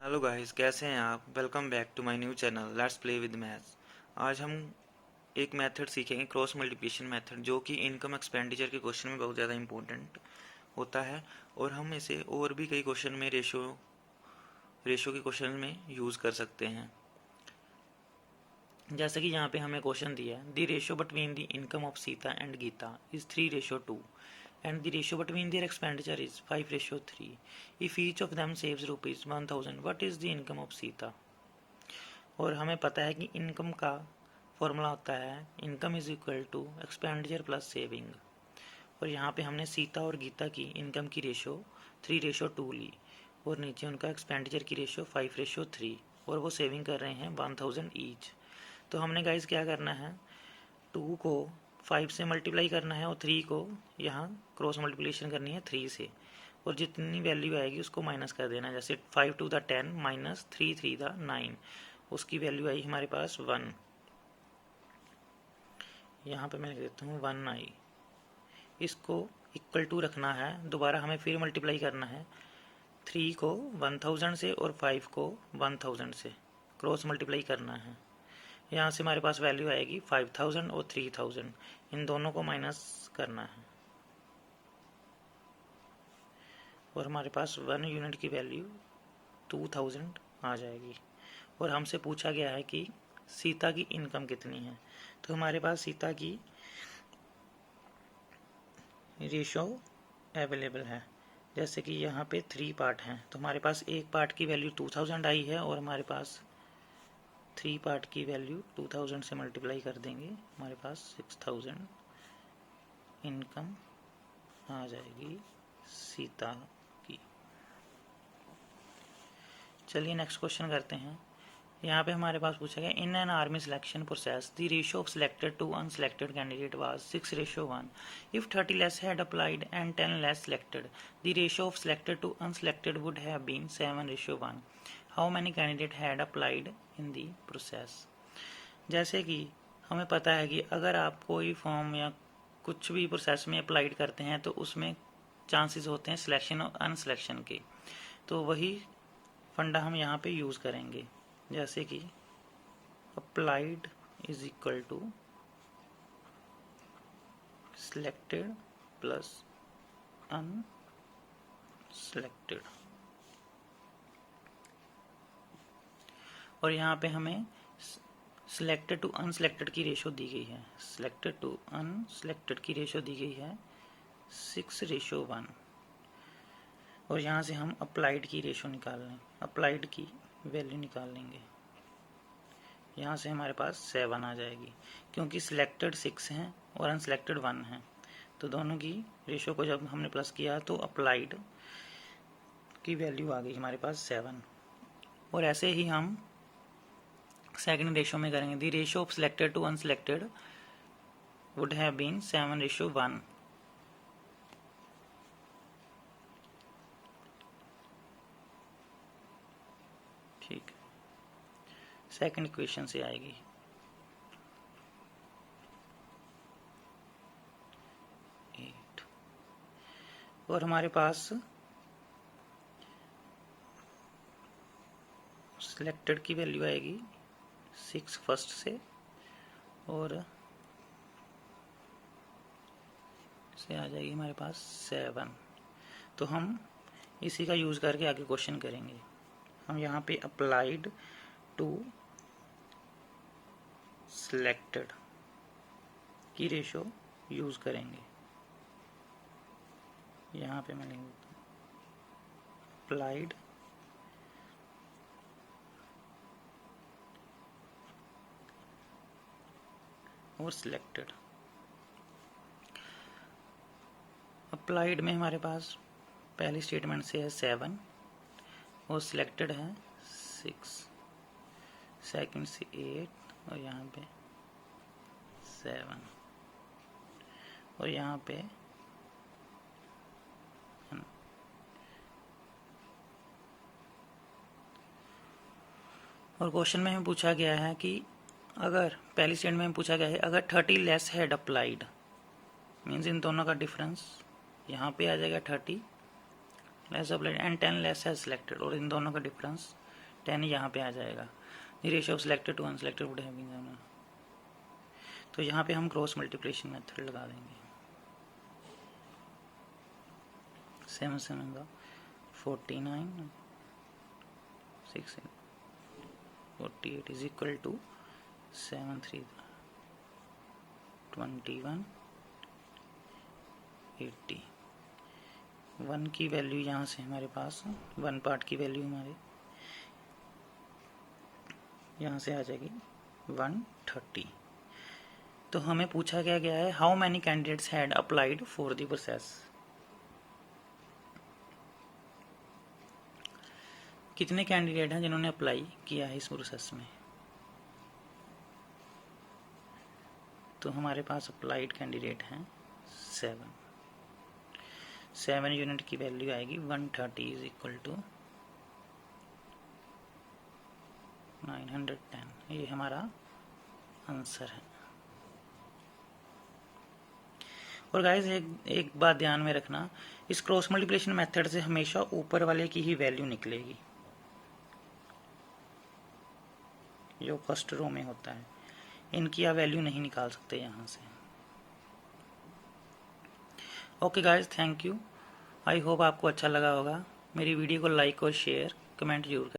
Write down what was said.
Hello guys, कैसे हैं आप। Welcome back to my new channel let's play with maths. आज हम एक मेथड सीखेंगे, क्रॉस मल्टीप्लिकेशन मेथड, जो कि इनकम एक्सपेंडिचर के क्वेश्चन में बहुत ज़्यादा इंपॉर्टेंट होता है। और हम इसे और भी कई क्वेश्चन में रेशो के क्वेश्चन में यूज़ कर सकते हैं। जैसे कि यहाँ पे हमें क्वेश्चन दिया है, the ratio between the income of Sita and Gita is 3:2 and the ratio between their expenditure is 5:3. If each of them saves rupees 1000, what is the income of Sita? और हमें पता है कि इनकम का फॉर्मूला होता है income is equal to expenditure plus saving. और यहाँ पे हमने सीता और गीता की इनकम की रेशो 3:2 ली और नीचे उनका एक्सपेंडिचर की रेशो 5:3 और वो सेविंग कर रहे हैं 1000 ईच। तो हमने गाइस क्या करना है, 2 को 5 से मल्टीप्लाई करना है और 3 को यहाँ क्रॉस मल्टीप्लिकेशन करनी है 3 से, और जितनी वैल्यू आएगी उसको माइनस कर देना। जैसे 5 टू द 10 माइनस 3 3 द 9, उसकी वैल्यू आई हमारे पास 1। यहाँ पे मैं लिख देता हूँ 1 आई। इसको इक्वल टू रखना है, दोबारा हमें फिर मल्टीप्लाई करना है 3 को 1000 से और 5 को 1000 से क्रॉस मल्टीप्लाई करना है। यहाँ से हमारे पास वैल्यू आएगी 5000 और 3000, इन दोनों को माइनस करना है और हमारे पास 1 यूनिट की वैल्यू 2000 आ जाएगी। और हमसे पूछा गया है कि सीता की इनकम कितनी है, तो हमारे पास सीता की रेशो अवेलेबल है। जैसे कि यहाँ पे 3 पार्ट हैं, तो हमारे पास एक पार्ट की वैल्यू 2000 आई है और हमारे पास 3 पार्ट की वैल्यू 2000 से मल्टीप्लाई कर देंगे, हमारे पास 6000 इनकम आ जाएगी सीता की। चलिए नेक्स्ट क्वेश्चन करते हैं। यहाँ पे हमारे पास पूछा गया, in an army selection process the ratio of selected to unselected candidate was 6:1। If 30 less had applied and 10 less selected, the ratio of selected to unselected would have been 7:1। How many candidate had applied in the process. जैसे कि हमें पता है कि अगर आप कोई form या कुछ भी प्रोसेस में अप्लाइड करते हैं तो उसमें चांसेस होते हैं सिलेक्शन और अनसिलेक्शन के, तो वही फंडा हम यहाँ पे यूज़ करेंगे। जैसे कि applied is equal to selected plus unselected, और यहाँ पे हमें सिलेक्टेड टू अनसिलेक्टेड की रेशो दी गई है, सिलेक्टेड टू अनसिलेक्टेड की रेशो दी गई है 6:1। और यहाँ से हम अप्लाइड की रेशो निकाल लें, अप्लाइड की वैल्यू निकाल लेंगे। यहाँ से हमारे पास 7 आ जाएगी, क्योंकि सिलेक्टेड 6 हैं और अनसिलेक्टेड 1 है, तो दोनों की रेशो को जब हमने प्लस किया तो अप्लाइड की वैल्यू आ गई हमारे पास 7। और ऐसे ही हम सेकंड रेशो में करेंगे, the ratio of selected to unselected would have been 7:1। ठीक, सेकंड इक्वेशन से आएगी। और हमारे पास सिलेक्टेड की वैल्यू आएगी 6 फर्स्ट से और से आ जाएगी हमारे पास 7। तो हम इसी का यूज़ करके आगे क्वेश्चन करेंगे। हम यहाँ पे अप्लाइड टू सिलेक्टेड की रेशो यूज़ करेंगे। यहाँ पे मैं लिख देता हूँ अप्लाइड और सिलेक्टेड। अप्लाइड में हमारे पास पहली स्टेटमेंट से है 7 और सिलेक्टेड है 6, सेकंड से 8 और यहाँ पे 7 और यहाँ पे और क्वेश्चन में हमें पूछा गया है कि अगर पहली स्टेटमेंट में पूछा गया है अगर 30 less had applied, means in दोनों का डिफरेंस यहाँ पे आ जाएगा 30 less applied and 10 less had selected, और इन दोनों का डिफरेंस 10 यहाँ पे आ जाएगा। The ratio of selected to unselected would have been, तो यहाँ पे हम क्रॉस मल्टीप्लिकेशन मेथड लगा देंगे। 7 7 का 49, 6 48 इज इक्वल टू 7 3 21 80। 1 की वैल्यू यहाँ से हमारे पास 1 पार्ट की वैल्यू हमारे यहाँ से आ जाएगी 130। तो हमें पूछा क्या गया है, how many candidates had applied for the process, कितने कैंडिडेट हैं जिन्होंने अप्लाई किया है इस प्रोसेस में। तो हमारे पास अप्लाइड कैंडिडेट हैं 7 यूनिट की वैल्यू आएगी 130 इज इक्वल टू 910। ये हमारा आंसर है। और गाइस एक बात ध्यान में रखना, इस क्रॉस मल्टीप्लिकेशन मेथड से हमेशा ऊपर वाले की ही वैल्यू निकलेगी, जो फर्स्ट रो में होता है। इनकी आप वैल्यू नहीं निकाल सकते यहाँ से। Okay guys, thank you. I hope आपको अच्छा लगा होगा। मेरी वीडियो को लाइक और शेयर कमेंट जरूर करें।